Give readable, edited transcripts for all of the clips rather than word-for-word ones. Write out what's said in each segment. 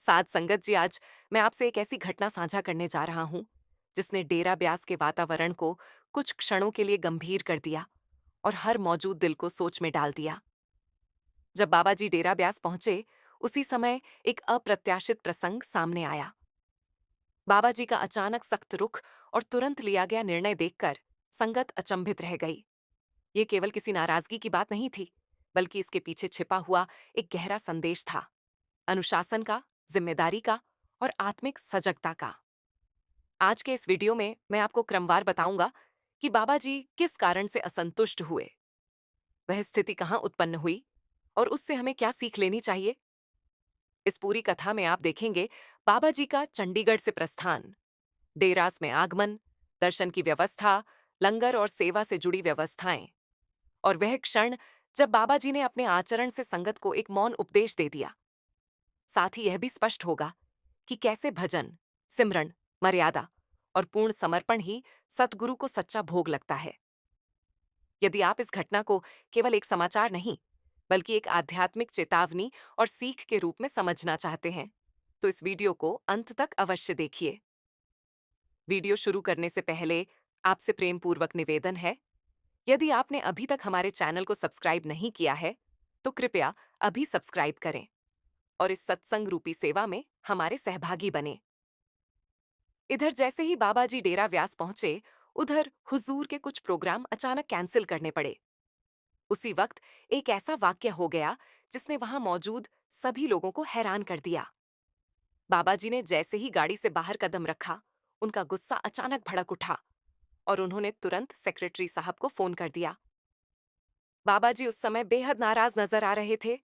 साथ संगत जी, आज मैं आपसे एक ऐसी घटना साझा करने जा रहा हूं जिसने डेरा ब्यास के वातावरण को कुछ क्षणों के लिए गंभीर कर दिया और हर मौजूद दिल को सोच में डाल दिया। जब बाबा जी डेरा ब्यास पहुंचे, उसी समय एक अप्रत्याशित प्रसंग सामने आया। बाबा जी का अचानक सख्त रुख और तुरंत लिया गया निर्णय देखकर संगत अचंभित रह गई। ये केवल किसी नाराजगी की बात नहीं थी, बल्कि इसके पीछे छिपा हुआ एक गहरा संदेश था। अनुशासन का, जिम्मेदारी का और आत्मिक सजगता का। आज के इस वीडियो में मैं आपको क्रमवार बताऊंगा कि बाबा जी किस कारण से असंतुष्ट हुए, वह स्थिति कहां उत्पन्न हुई और उससे हमें क्या सीख लेनी चाहिए। इस पूरी कथा में आप देखेंगे बाबा जी का चंडीगढ़ से प्रस्थान, डेरास में आगमन, दर्शन की व्यवस्था, लंगर और सेवा से जुड़ी व्यवस्थाएं और वह क्षण जब बाबा जी ने अपने आचरण से संगत को एक मौन उपदेश दे दिया। साथ ही यह भी स्पष्ट होगा कि कैसे भजन, सिमरन, मर्यादा और पूर्ण समर्पण ही सतगुरु को सच्चा भोग लगता है। यदि आप इस घटना को केवल एक समाचार नहीं, बल्कि एक आध्यात्मिक चेतावनी और सीख के रूप में समझना चाहते हैं, तो इस वीडियो को अंत तक अवश्य देखिए। वीडियो शुरू करने से पहले आपसे प्रेम पूर्वक निवेदन है, यदि आपने अभी तक हमारे चैनल को सब्सक्राइब नहीं किया है, तो कृपया अभी सब्सक्राइब करें और इस सत्संग रूपी सेवा में हमारे सहभागी बने। इधर जैसे ही बाबा जी डेरा व्यास पहुंचे, उधर हुजूर के कुछ प्रोग्राम अचानक कैंसिल करने पड़े। उसी वक्त एक ऐसा वाक्य हो गया जिसने वहां मौजूद सभी लोगों को हैरान कर दिया। बाबा जी ने जैसे ही गाड़ी से बाहर कदम रखा, उनका गुस्सा अचानक भड़क उठा और उन्होंने तुरंत सेक्रेटरी साहब को फोन कर दिया। बाबा जी उस समय बेहद नाराज नजर आ रहे थे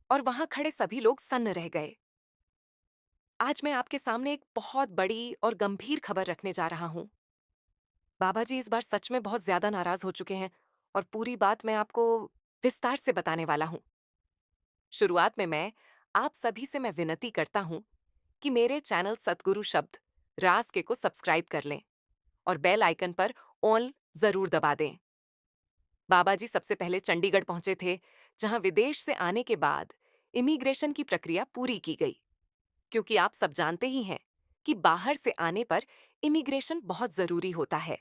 और वहां खड़े सभी लोग सन्न रह गए। आज मैं आपके सामने एक बहुत बड़ी और गंभीर खबर रखने जा रहा हूं। बाबा जी इस बार सच में बहुत ज्यादा नाराज हो चुके हैं और पूरी बात मैं आपको विस्तार से बताने वाला हूं। शुरुआत में मैं आप सभी से मैं विनती करता हूं कि मेरे चैनल सतगुरु शब्द रास के को सब्सक्राइब कर लें और बेल आइकन पर ऑल जरूर दबा दें। बाबा जी सबसे पहले चंडीगढ़ पहुंचे थे, जहां विदेश से आने के बाद इमिग्रेशन की प्रक्रिया पूरी की गई, क्योंकि आप सब जानते ही हैं कि बाहर से आने पर इमिग्रेशन बहुत जरूरी होता है।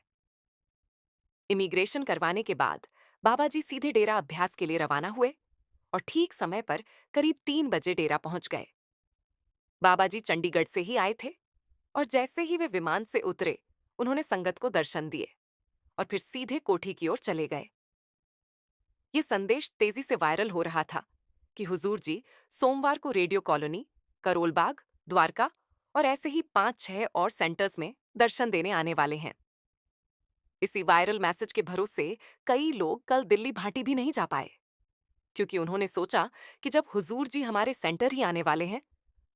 इमिग्रेशन करवाने के बाद बाबा जी सीधे डेरा अभ्यास के लिए रवाना हुए और ठीक समय पर करीब 3 बजे डेरा पहुंच गए। बाबा जी चंडीगढ़ से ही आए थे और जैसे ही वे विमान से उतरे, उन्होंने संगत को दर्शन दिए और फिर सीधे कोठी की ओर चले गए। ये संदेश तेजी से वायरल हो रहा था कि हुजूर जी सोमवार को रेडियो कॉलोनी, करोलबाग, द्वारका और ऐसे ही 5-6 और सेंटर्स में दर्शन देने आने वाले हैं। इसी वायरल मैसेज के भरोसे कई लोग कल दिल्ली भाटी भी नहीं जा पाए, क्योंकि उन्होंने सोचा कि जब हुजूर जी हमारे सेंटर ही आने वाले हैं,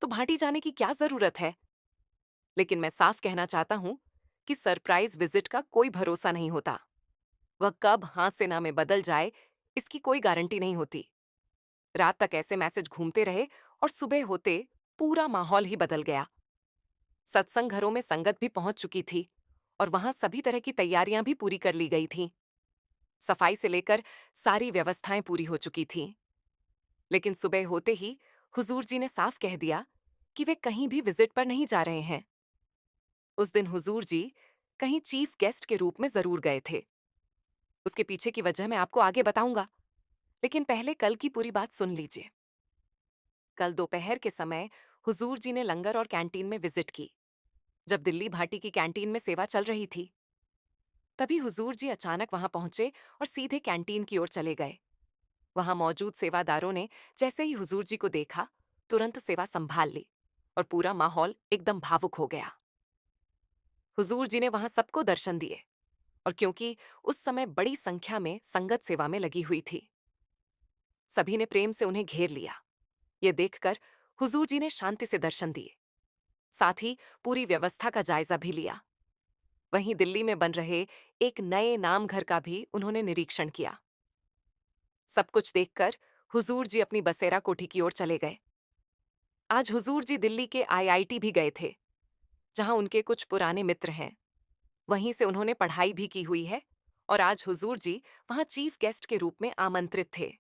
तो भाटी जाने की क्या जरूरत है। लेकिन मैं साफ कहना चाहता हूं कि सरप्राइज विजिट का कोई भरोसा नहीं होता। वह कब हांस-सेना में बदल जाए, इसकी कोई गारंटी नहीं होती। रात तक ऐसे मैसेज घूमते रहे और सुबह होते पूरा माहौल ही बदल गया। सत्संग घरों में संगत भी पहुंच चुकी थी और वहां सभी तरह की तैयारियां भी पूरी कर ली गई थीं। सफाई से लेकर सारी व्यवस्थाएं पूरी हो चुकी थीं। लेकिन सुबह होते ही हुजूर जी ने साफ कह दिया कि वे कहीं भी विजिट पर नहीं जा रहे हैं। उस दिन हुजूर जी कहीं चीफ गेस्ट के रूप में जरूर गए थे। उसके पीछे की वजह मैं आपको आगे बताऊंगा, लेकिन पहले कल की पूरी बात सुन लीजिए। कल दोपहर के समय हुजूर जी ने लंगर और कैंटीन में विजिट की, जब दिल्ली भाटी की कैंटीन में सेवा चल रही थी। तभी हुजूर जी अचानक वहां पहुंचे और सीधे कैंटीन की ओर चले गए। वहां मौजूद सेवादारों ने जैसे ही हुजूर जी को देखा, तुरंत सेवा संभाल ली और पूरा माहौल एकदम भावुक हो गया। हुजूर जी ने वहां सबको दर्शन दिए और क्योंकि उस समय बड़ी संख्या में संगत सेवा में लगी हुई थी, सभी ने प्रेम से उन्हें घेर लिया। ये देखकर हुजूर जी ने शांति से दर्शन दिए, साथ ही पूरी व्यवस्था का जायजा भी लिया। वहीं दिल्ली में बन रहे एक नए नाम घर का भी उन्होंने निरीक्षण किया। सब कुछ देखकर हुजूर जी अपनी बसेरा कोठी की ओर चले गए। आज हुजूर जी दिल्ली के आईआईटी भी गए थे, जहां उनके कुछ पुराने मित्र हैं। वहीं से उन्होंने पढ़ाई भी की हुई है और आज हुजूर जी वहां चीफ गेस्ट के रूप में आमंत्रित थे।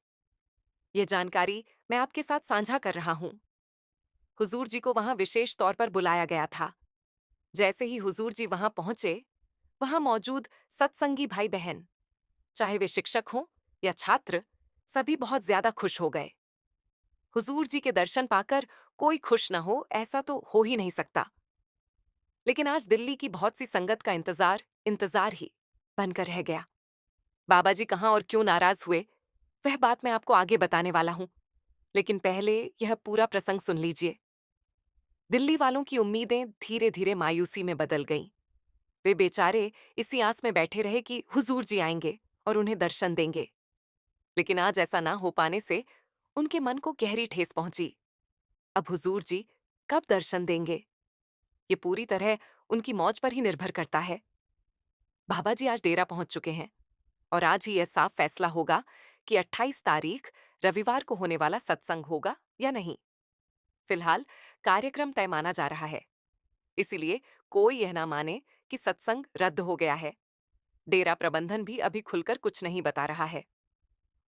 ये जानकारी मैं आपके साथ साझा कर रहा हूं। हुजूर जी को वहां विशेष तौर पर बुलाया गया था। जैसे ही हुजूर जी वहां पहुंचे, वहां मौजूद सत्संगी भाई बहन, चाहे वे शिक्षक हों या छात्र, सभी बहुत ज्यादा खुश हो गए। हुजूर जी के दर्शन पाकर कोई खुश न हो, ऐसा तो हो ही नहीं सकता। लेकिन आज दिल्ली की बहुत सी संगत का इंतजार इंतजार ही बनकर रह गया। बाबा जी कहाँ और क्यों नाराज हुए, वह बात मैं आपको आगे बताने वाला हूं। लेकिन पहले यह पूरा प्रसंग सुन लीजिए। दिल्ली वालों की उम्मीदें धीरे धीरे मायूसी में बदल गईं। वे बेचारे इसी आस में बैठे रहे कि हुजूर जी आएंगे और उन्हें दर्शन देंगे। लेकिन आज ऐसा ना हो पाने से उनके मन को गहरी ठेस पहुंची। अब हुजूर जी कब दर्शन देंगे, ये पूरी तरह उनकी मौज पर ही निर्भर करता है। बाबा जी आज डेरा पहुंच चुके हैं और आज ही यह साफ फैसला होगा कि 28 तारीख रविवार को होने वाला सत्संग होगा या नहीं। फिलहाल कार्यक्रम तय माना जा रहा है, इसीलिए कोई यह ना माने कि सत्संग रद्द हो गया है। डेरा प्रबंधन भी अभी खुलकर कुछ नहीं बता रहा है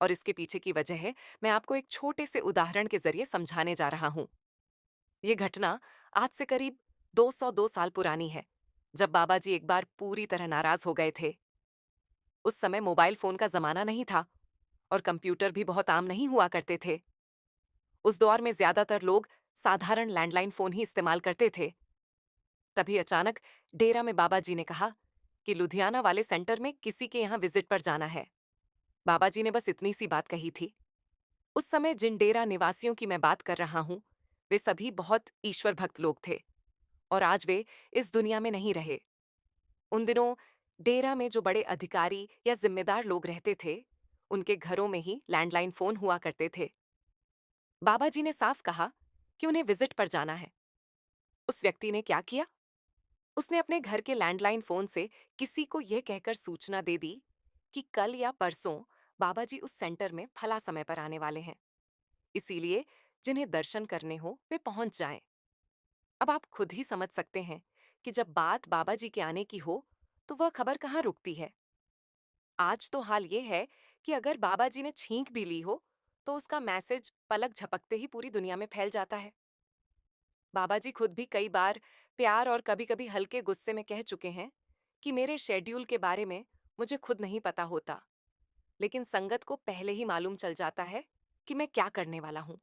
और इसके पीछे की वजह है, मैं आपको एक छोटे से उदाहरण के जरिए समझाने जा रहा हूं। ये घटना आज से करीब 202 साल पुरानी है, जब बाबा जी एक बार पूरी तरह नाराज हो गए थे। उस समय मोबाइल फोन का जमाना नहीं था और कंप्यूटर भी बहुत आम नहीं हुआ करते थे। उस दौर में ज्यादातर लोग साधारण लैंडलाइन फोन ही इस्तेमाल करते थे। तभी अचानक डेरा में बाबा जी ने कहा कि लुधियाना वाले सेंटर में किसी के यहाँ विजिट पर जाना है। बाबा जी ने बस इतनी सी बात कही थी। उस समय जिन डेरा निवासियों की मैं बात कर रहा हूँ, वे सभी बहुत ईश्वर भक्त लोग थे और आज वे इस दुनिया में नहीं रहे। उन दिनों डेरा में जो बड़े अधिकारी या जिम्मेदार लोग रहते थे, उनके घरों में ही लैंडलाइन फोन हुआ करते थे। बाबा जी ने साफ कहा कि उन्हें विजिट पर जाना है। उस व्यक्ति ने क्या किया? उसने अपने घर के लैंडलाइन फोन से किसी को यह कहकर सूचना दे दी कि कल या परसों बाबा जी उस सेंटर में फला समय पर आने वाले हैं, इसीलिए जिन्हें दर्शन करने हो वे पहुंच जाएं। अब आप खुद ही समझ सकते हैं कि जब बात बाबा जी के आने की हो, तो वह खबर कहाँ रुकती है। आज तो हाल ये है कि अगर बाबा जी ने छींक भी ली हो, तो उसका मैसेज पलक झपकते ही पूरी दुनिया में फैल जाता है। बाबा जी खुद भी कई बार प्यार और कभी-कभी हल्के गुस्से में कह चुके हैं कि मेरे शेड्यूल के बारे में मुझे खुद नहीं पता होता, लेकिन संगत को पहले ही मालूम चल जाता है कि मैं क्या करने वाला हूं।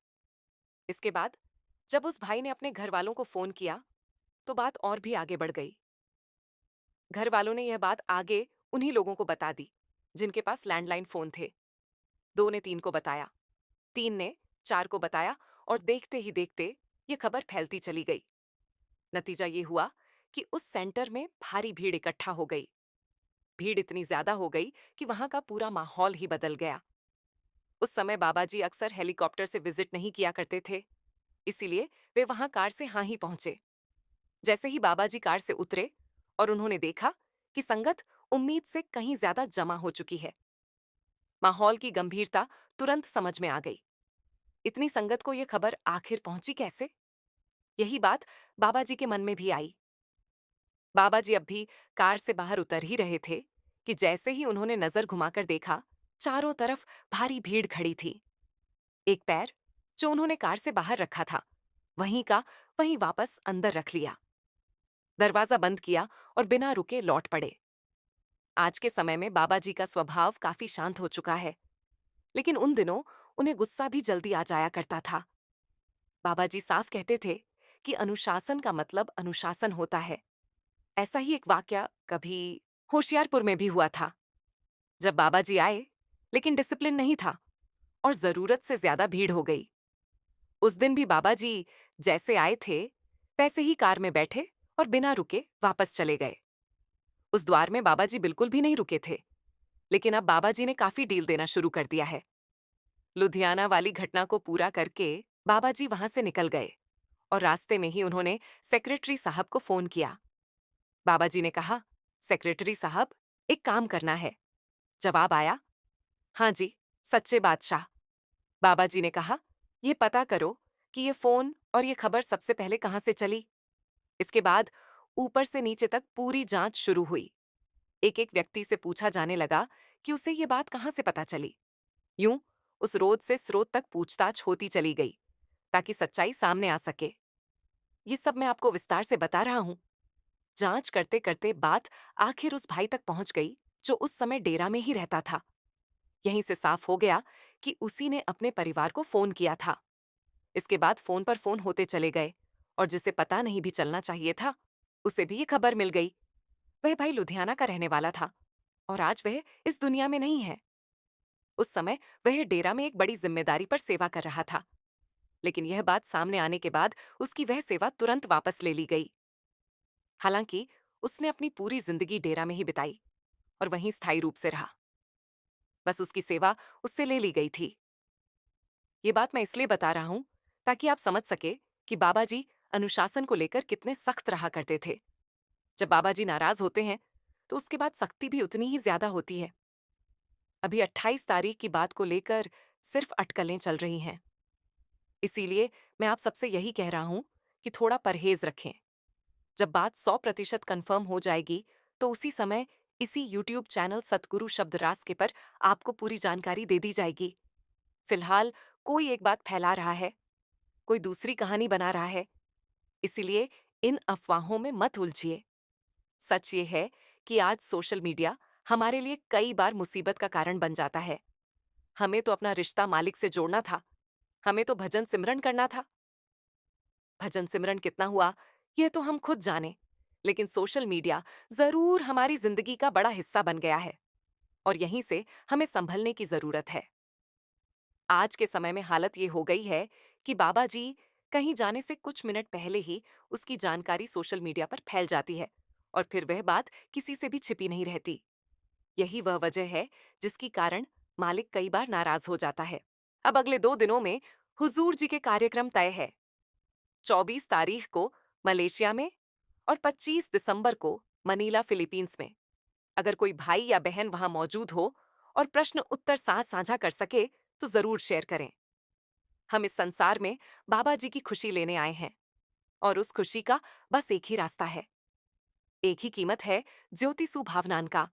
इसके बाद जब उस भाई ने अपने घर वालों को फोन किया, तो बात और भी आगे बढ़ गई। घर वालों ने यह बात आगे उन्हीं लोगों को बता दी जिनके पास लैंडलाइन फोन थे। 2 ने 3 को बताया, 3 ने 4 को बताया और देखते ही देखते ये खबर फैलती चली गई। नतीजा ये हुआ कि उस सेंटर में भारी भीड़ इकट्ठा हो गई। भीड़ इतनी ज्यादा हो गई कि वहां का पूरा माहौल ही बदल गया। उस समय बाबा जी अक्सर हेलीकॉप्टर से विजिट नहीं किया करते थे, इसीलिए वे वहां कार से हाँ ही पहुंचे। जैसे ही बाबा जी कार से उतरे और उन्होंने देखा कि संगत उम्मीद से कहीं ज्यादा जमा हो चुकी है, माहौल की गंभीरता तुरंत समझ में आ गई। इतनी संगत को यह खबर आखिर पहुंची कैसे? यही बात बाबा जी के मन में भी आई। बाबा जी अब भी कार से बाहर उतर ही रहे थे कि जैसे ही उन्होंने नजर घुमाकर देखा, चारों तरफ भारी भीड़ खड़ी थी। एक पैर जो उन्होंने कार से बाहर रखा था, वहीं का वहीं वापस अंदर रख लिया। दरवाजा बंद किया और बिना रुके लौट पड़े। आज के समय में बाबा जी का स्वभाव काफी शांत हो चुका है, लेकिन उन दिनों उन्हें गुस्सा भी जल्दी आ जाया करता था। बाबा जी साफ कहते थे कि अनुशासन का मतलब अनुशासन होता है। ऐसा ही एक वाकया कभी होशियारपुर में भी हुआ था, जब बाबा जी आए, लेकिन डिसिप्लिन नहीं था और जरूरत से ज्यादा भीड़ हो गई। उस दिन भी बाबा जी जैसे आए थे, वैसे ही कार में बैठे और बिना रुके वापस चले गए। उस द्वार में बाबा जी बिल्कुल भी नहीं रुके थे, लेकिन अब बाबा जी ने काफी डील देना शुरू कर दिया है। लुधियाना वाली घटना को पूरा करके बाबा जी वहां से निकल गए और रास्ते में ही उन्होंने सेक्रेटरी साहब को फोन किया। बाबा जी ने कहा, सेक्रेटरी साहब, एक काम करना है। जवाब आया, हाँ जी, सच्चे बादशाह। बाबा जी ने कहा, ये पता करो कि ये फोन और ये खबर सबसे पहले कहाँ से चली। इसके बाद ऊपर से नीचे तक पूरी जांच शुरू हुई। एक एक व्यक्ति से पूछा जाने लगा कि उसे ये बात कहाँ से पता चली। यूं उस रोज से स्रोत तक पूछताछ होती चली गई ताकि सच्चाई सामने आ सके। ये सब मैं आपको विस्तार से बता रहा हूँ। जांच करते करते बात आखिर उस भाई तक पहुंच गई जो उस समय डेरा में ही रहता था। यहीं से साफ हो गया कि उसी ने अपने परिवार को फोन किया था। इसके बाद फोन पर फोन होते चले गए और जिसे पता नहीं भी चलना चाहिए था, उसे भी ये खबर मिल गई। वह भाई लुधियाना का रहने वाला था और आज वह इस दुनिया में नहीं है। उस समय वह डेरा में एक बड़ी जिम्मेदारी पर सेवा कर रहा था, लेकिन यह बात सामने आने के बाद उसकी वह सेवा तुरंत वापस ले ली गई। हालांकि उसने अपनी पूरी जिंदगी डेरा में ही बिताई और वहीं स्थायी रूप से रहा। बस उसकी सेवा उससे ले ली गई थी। ये बात मैं इसलिए बता रहा हूं ताकि आप समझ सके कि बाबा जी अनुशासन को लेकर कितने सख्त रहा करते थे। जब बाबा जी नाराज होते हैं तो उसके बाद सख्ती भी उतनी ही ज्यादा होती है। अभी 28 तारीख की बात को लेकर सिर्फ अटकलें चल रही हैं। इसीलिए मैं आप सबसे यही कह रहा हूं कि थोड़ा परहेज रखें। जब बात 100% कंफर्म हो जाएगी तो उसी समय इसी यूट्यूब चैनल सतगुरु शब्द रास्के पर आपको पूरी जानकारी दे दी जाएगी। फिलहाल कोई एक बात फैला रहा है, कोई दूसरी कहानी बना रहा है, इसीलिए इन अफवाहों में मत उलझिए। सच ये है कि आज सोशल मीडिया हमारे लिए कई बार मुसीबत का कारण बन जाता है। हमें तो अपना रिश्ता मालिक से जोड़ना था, हमें तो भजन सिमरन करना था। भजन सिमरन कितना हुआ यह तो हम खुद जाने, लेकिन सोशल मीडिया जरूर हमारी जिंदगी का बड़ा हिस्सा बन गया है और यहीं से हमें संभलने की जरूरत है। आज के समय में हालत ये हो गई है कि बाबा जी कहीं जाने से कुछ मिनट पहले ही उसकी जानकारी सोशल मीडिया पर फैल जाती है और फिर वह बात किसी से भी छिपी नहीं रहती। यही वह वजह है जिसकी कारण मालिक कई बार नाराज हो जाता है। अब अगले 2 दिनों में हुजूर जी के कार्यक्रम तय है। 24 तारीख को मलेशिया में और 25 दिसंबर को मनीला फिलीपींस में। अगर कोई भाई या बहन वहां मौजूद हो और प्रश्न उत्तर साथ साझा कर सके तो जरूर शेयर करें। हम इस संसार में बाबा जी की खुशी लेने आए हैं और उस खुशी का बस एक ही रास्ता है, एक ही कीमत है, ज्योति सुभावनान का।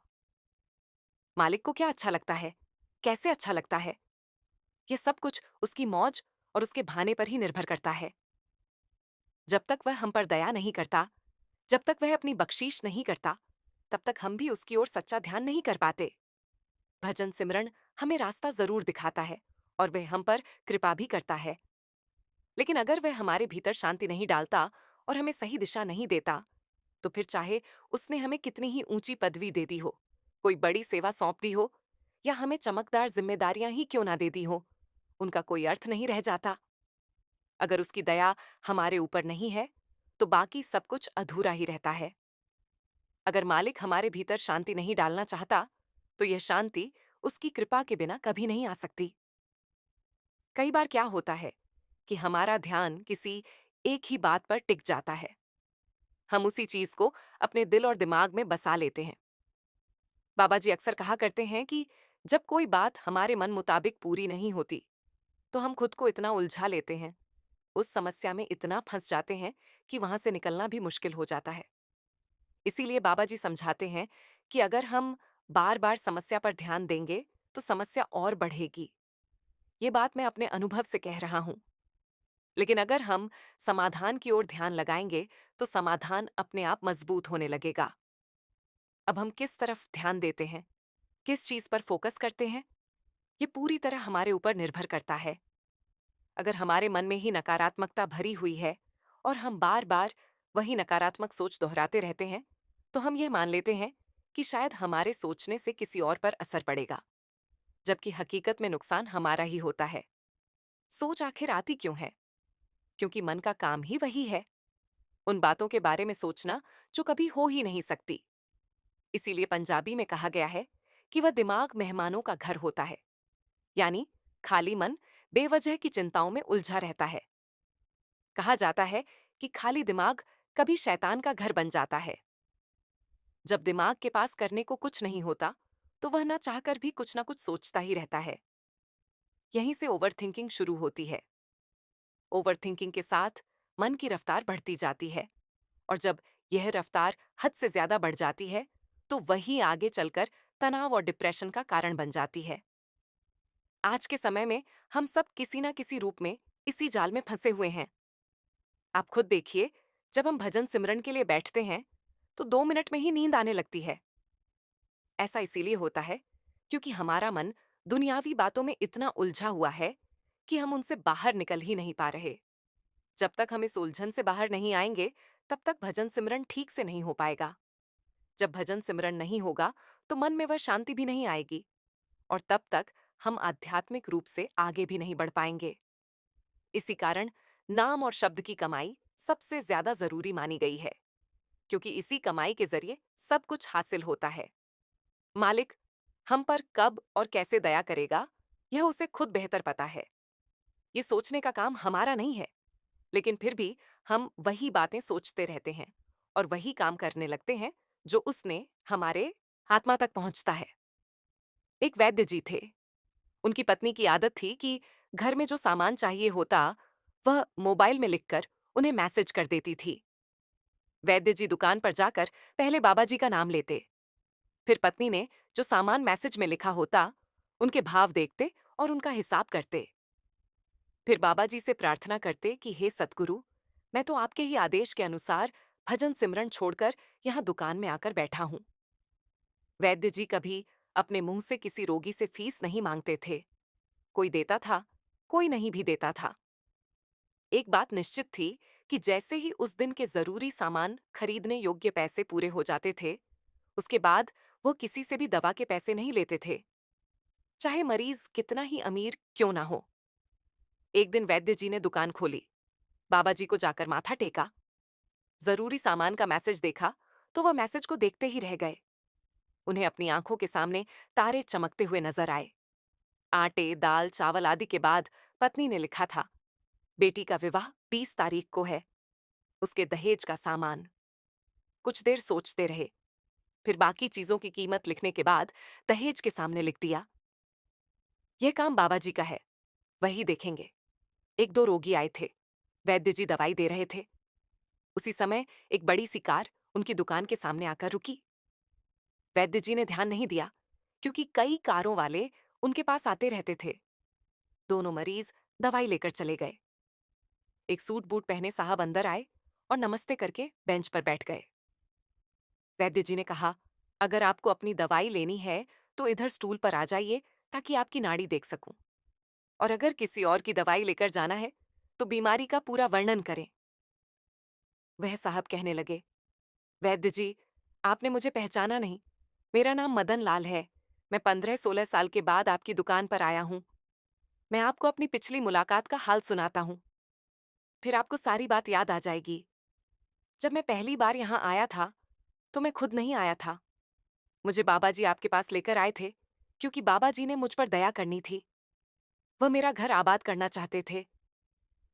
मालिक को क्या अच्छा लगता है, कैसे अच्छा लगता है, यह सब कुछ उसकी मौज और उसके भाने पर ही निर्भर करता है। जब तक वह हम पर दया नहीं करता, जब तक वह अपनी बख्शीश नहीं करता, तब तक हम भी उसकी ओर सच्चा ध्यान नहीं कर पाते। भजन सिमरन हमें रास्ता जरूर दिखाता है और वह हम पर कृपा भी करता है, लेकिन अगर वह हमारे भीतर शांति नहीं डालता और हमें सही दिशा नहीं देता, तो फिर चाहे उसने हमें कितनी ही ऊंची पदवी दे दी हो, कोई बड़ी सेवा सौंप दी हो या हमें चमकदार जिम्मेदारियां ही क्यों ना दे दी हो, उनका कोई अर्थ नहीं रह जाता। अगर उसकी दया हमारे ऊपर नहीं है तो बाकी सब कुछ अधूरा ही रहता है। अगर मालिक हमारे भीतर शांति नहीं डालना चाहता तो यह शांति उसकी कृपा के बिना कभी नहीं आ सकती। कई बार क्या होता है कि हमारा ध्यान किसी एक ही बात पर टिक जाता है। हम उसी चीज को अपने दिल और दिमाग में बसा लेते हैं। बाबा जी अक्सर कहा करते हैं कि जब कोई बात हमारे मन मुताबिक पूरी नहीं होती तो हम खुद को इतना उलझा लेते हैं, उस समस्या में इतना फंस जाते हैं कि वहां से निकलना भी मुश्किल हो जाता है। इसीलिए बाबा जी समझाते हैं कि अगर हम बार बार समस्या पर ध्यान देंगे तो समस्या और बढ़ेगी। ये बात मैं अपने अनुभव से कह रहा हूं। लेकिन अगर हम समाधान की ओर ध्यान लगाएंगे तो समाधान अपने आप मजबूत होने लगेगा। अब हम किस तरफ ध्यान देते हैं, किस चीज पर फोकस करते हैं, ये पूरी तरह हमारे ऊपर निर्भर करता है। अगर हमारे मन में ही नकारात्मकता भरी हुई है और हम बार बार वही नकारात्मक सोच दोहराते रहते हैं, तो हम ये मान लेते हैं कि शायद हमारे सोचने से किसी और पर असर पड़ेगा, जबकि हकीकत में नुकसान हमारा ही होता है। सोच आखिर आती क्यों है? क्योंकि मन का काम ही वही है, उन बातों के बारे में सोचना जो कभी हो ही नहीं सकती। इसीलिए पंजाबी में कहा गया है कि वह दिमाग मेहमानों का घर होता है, यानी खाली मन बेवजह की चिंताओं में उलझा रहता है। कहा जाता है कि खाली दिमाग कभी शैतान का घर बन जाता है। जब दिमाग के पास करने को कुछ नहीं होता तो वह ना चाहकर भी कुछ ना कुछ सोचता ही रहता है। यहीं से ओवरथिंकिंग शुरू होती है। ओवरथिंकिंग के साथ मन की रफ्तार बढ़ती जाती है और जब यह रफ्तार हद से ज्यादा बढ़ जाती है तो वही आगे चलकर तनाव और डिप्रेशन का कारण बन जाती है। आज के समय में हम सब किसी ना किसी रूप में इसी जाल में फंसे हुए हैं। आप खुद देखिए, जब हम भजन सिमरन के लिए बैठते हैं, तो 2 मिनट में ही नींद आने लगती है। ऐसा इसीलिए होता है क्योंकि हमारा मन दुनियावी बातों में इतना उलझा हुआ है कि हम उनसे बाहर निकल ही नहीं पा रहे। जब तक हम इस उलझन से बाहर नहीं आएंगे, तब तक भजन सिमरन ठीक से नहीं हो पाएगा। जब भजन सिमरन नहीं होगा, तो मन में वह शांति भी नहीं आएगी, और तब तक हम आध्यात्मिक रूप से आगे भी नहीं बढ़ पाएंगे। इसी कारण नाम और शब्द की कमाई सबसे ज्यादा जरूरी मानी गई है, क्योंकि इसी कमाई के जरिए सब कुछ हासिल होता है। मालिक हम पर कब और कैसे दया करेगा, यह उसे खुद बेहतर पता है। ये सोचने का काम हमारा नहीं है, लेकिन फिर भी हम वही बातें सोचते रहते हैं और वही काम करने लगते हैं जो उसने हमारे आत्मा तक पहुंचता है। एक वैद्य जी थे। उनकी पत्नी की आदत थी कि घर में जो सामान चाहिए होता, वह मोबाइल में लिखकर उन्हें मैसेज कर देती थी। वैद्य जी दुकान पर जाकर पहले बाबा जी का नाम लेते, फिर पत्नी ने जो सामान मैसेज में लिखा होता, उनके भाव देखते और उनका हिसाब करते। फिर बाबा जी से प्रार्थना करते कि हे सतगुरु, मैं तो आपके ही आदेश के अनुसार भजन सिमरन छोड़कर यहाँ दुकान में आकर बैठा हूँ। वैद्य जी कभी अपने मुंह से किसी रोगी से फीस नहीं मांगते थे। कोई देता था, कोई नहीं भी देता था। एक बात निश्चित थी कि जैसे ही उस दिन के जरूरी सामान खरीदने योग्य पैसे पूरे हो जाते थे, उसके बाद वो किसी से भी दवा के पैसे नहीं लेते थे, चाहे मरीज कितना ही अमीर क्यों ना हो। एक दिन वैद्य जी ने दुकान खोली, बाबा जी को जाकर माथा टेका, जरूरी सामान का मैसेज देखा, तो वह मैसेज को देखते ही रह गए। उन्हें अपनी आंखों के सामने तारे चमकते हुए नजर आए। आटे, दाल, चावल आदि के बाद पत्नी ने लिखा था, बेटी का विवाह 20 तारीख को है, उसके दहेज का सामान। कुछ देर सोचते रहे, फिर बाकी चीजों की कीमत लिखने के बाद दहेज के सामने लिख दिया, यह काम बाबा जी का है, वही देखेंगे। एक दो रोगी आए थे, वैद्य जी दवाई दे रहे थे। उसी समय एक बड़ी सी कार उनकी दुकान के सामने आकर रुकी। वैद्य जी ने ध्यान नहीं दिया, क्योंकि कई कारों वाले उनके पास आते रहते थे। दोनों मरीज दवाई लेकर चले गए। एक सूट बूट पहने साहब अंदर आए और नमस्ते करके बेंच पर बैठ गए। वैद्य जी ने कहा, अगर आपको अपनी दवाई लेनी है तो इधर स्टूल पर आ जाइए, ताकि आपकी नाड़ी देख सकूं। और अगर किसी और की दवाई लेकर जाना है तो बीमारी का पूरा वर्णन करें। वह साहब कहने लगे, वैद्य जी, आपने मुझे पहचाना नहीं। मेरा नाम मदन लाल है। मैं 15-16 साल के बाद आपकी दुकान पर आया हूं। मैं आपको अपनी पिछली मुलाकात का हाल सुनाता हूं, फिर आपको सारी बात याद आ जाएगी। जब मैं पहली बार यहाँ आया था, तो मैं खुद नहीं आया था। मुझे बाबा जी आपके पास लेकर आए थे, क्योंकि बाबा जी ने मुझ पर दया करनी थी। वह मेरा घर आबाद करना चाहते थे।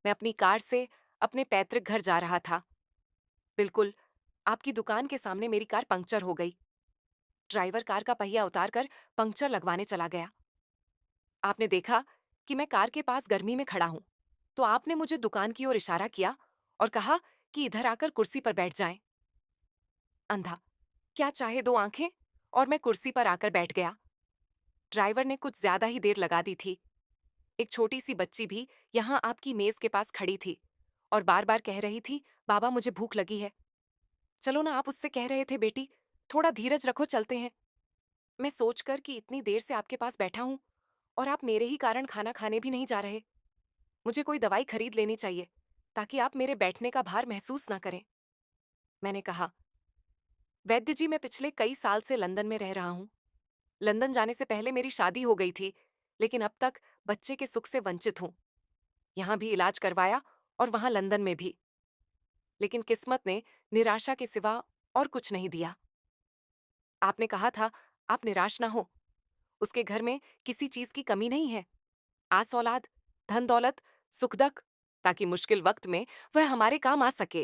मैं अपनी कार से अपने पैतृक घर जा रहा था। बिल्कुल आपकी दुकान के सामने मेरी कार पंक्चर हो गई। ड्राइवर कार का पहिया उतारकर पंक्चर लगवाने चला गया। आपने देखा कि मैं कार के पास गर्मी में खड़ा हूं, तो आपने मुझे दुकान की ओर इशारा किया और कहा कि इधर आकर कुर्सी पर बैठ जाएं। अंधा क्या चाहे दो आंखें, और मैं कुर्सी पर आकर बैठ गया। ड्राइवर ने कुछ ज्यादा ही देर लगा दी थी। एक छोटी सी बच्ची भी यहाँ आपकी मेज के पास खड़ी थी और बार बार कह रही थी, बाबा मुझे भूख लगी है। चलो ना, आप उससे कह रहे थे, बेटी थोड़ा धीरज रखो, चलते हैं। मैं सोचकर कि इतनी देर से आपके पास बैठा हूं और आप मेरे ही कारण खाना खाने भी नहीं जा रहे, मुझे कोई दवाई खरीद लेनी चाहिए, ताकि आप मेरे बैठने का भार महसूस ना करें। मैंने कहा, वैद्य जी, मैं पिछले कई साल से लंदन में रह रहा हूं। लंदन जाने से पहले मेरी शादी हो गई थी, लेकिन अब तक बच्चे के सुख से वंचित हूं। यहां भी इलाज करवाया और वहां लंदन में भी, लेकिन किस्मत ने निराशा के सिवा और कुछ नहीं दिया। आपने कहा था, आप निराश ना हो, उसके घर में किसी चीज की कमी नहीं है। आस औलाद, धन दौलत, सुख दुख, ताकि मुश्किल वक्त में वह हमारे काम आ सके।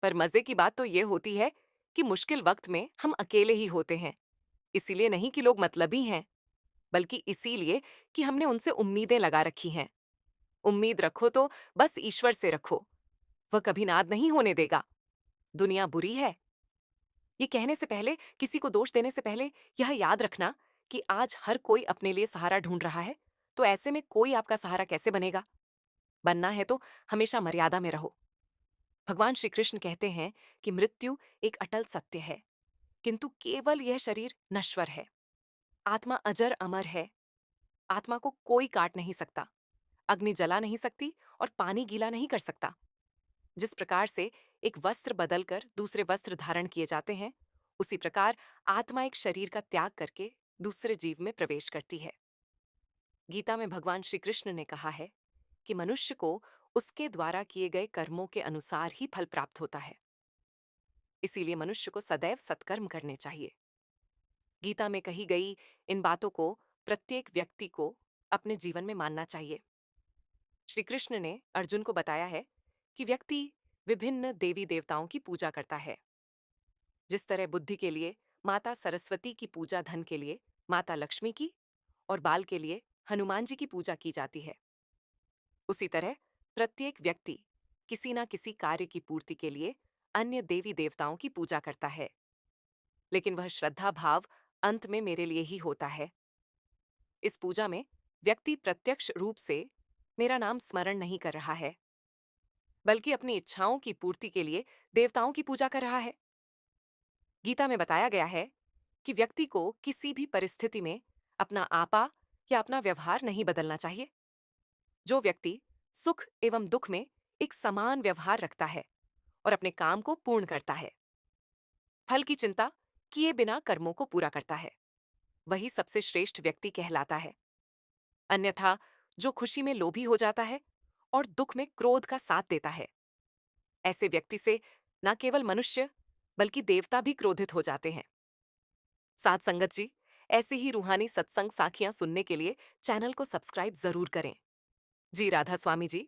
पर मजे की बात तो यह होती है कि मुश्किल वक्त में हम अकेले ही होते हैं। इसीलिए नहीं कि लोग मतलबी हैं, बल्कि इसीलिए कि हमने उनसे उम्मीदें लगा रखी हैं। उम्मीद रखो तो बस ईश्वर से रखो, वह कभी नाद नहीं होने देगा। दुनिया बुरी है। ये कहने से पहले, किसी को दोष देने से पहले, यह याद रखना कि आज हर कोई अपने लिए सहारा ढूंढ रहा है, तो ऐसे में कोई आपका सहारा कैसे बनेगा? बनना है तो हमेशा मर्यादा में रहो। भगवान श्री कृष्ण कहते हैं कि मृत्यु एक अटल सत्य है, किंतु केवल यह शरीर नश्वर है। आत्मा अजर अमर है। आत्मा को कोई काट नहीं सकता, अग्नि जला नहीं सकती और पानी गीला नहीं कर सकता। जिस प्रकार से एक वस्त्र बदलकर दूसरे वस्त्र धारण किए जाते हैं, उसी प्रकार आत्मा एक शरीर का त्याग करके दूसरे जीव में प्रवेश करती है। गीता में भगवान श्री कृष्ण ने कहा है कि मनुष्य को उसके द्वारा किए गए कर्मों के अनुसार ही फल प्राप्त होता है। इसीलिए मनुष्य को सदैव सत्कर्म करने चाहिए। गीता में कही गई इन बातों को प्रत्येक व्यक्ति को अपने जीवन में मानना चाहिए। श्री कृष्ण ने अर्जुन को बताया है कि व्यक्ति विभिन्न देवी देवताओं की पूजा करता है। जिस तरह बुद्धि के लिए माता सरस्वती की पूजा, धन के लिए माता लक्ष्मी की और बाल के लिए हनुमान जी की पूजा की जाती है, उसी तरह प्रत्येक व्यक्ति किसी न किसी कार्य की पूर्ति के लिए अन्य देवी देवताओं की पूजा करता है। लेकिन वह श्रद्धा भाव अंत में मेरे लिए ही होता है। इस पूजा में व्यक्ति प्रत्यक्ष रूप से मेरा नाम स्मरण नहीं कर रहा है, बल्कि अपनी इच्छाओं की पूर्ति के लिए देवताओं की पूजा कर रहा है। गीता में बताया गया है कि व्यक्ति को किसी भी परिस्थिति में अपना आपा या अपना व्यवहार नहीं बदलना चाहिए। जो व्यक्ति सुख एवं दुख में एक समान व्यवहार रखता है और अपने काम को पूर्ण करता है, फल की चिंता किए बिना कर्मों को पूरा करता है, वही सबसे श्रेष्ठ व्यक्ति कहलाता है। अन्यथा जो खुशी में लोभी हो जाता है और दुख में क्रोध का साथ देता है, ऐसे व्यक्ति से न केवल मनुष्य बल्कि देवता भी क्रोधित हो जाते हैं। साथ संगत जी, ऐसे ही रूहानी सत्संग साखियां सुनने के लिए चैनल को सब्सक्राइब जरूर करें। जी राधा स्वामी जी।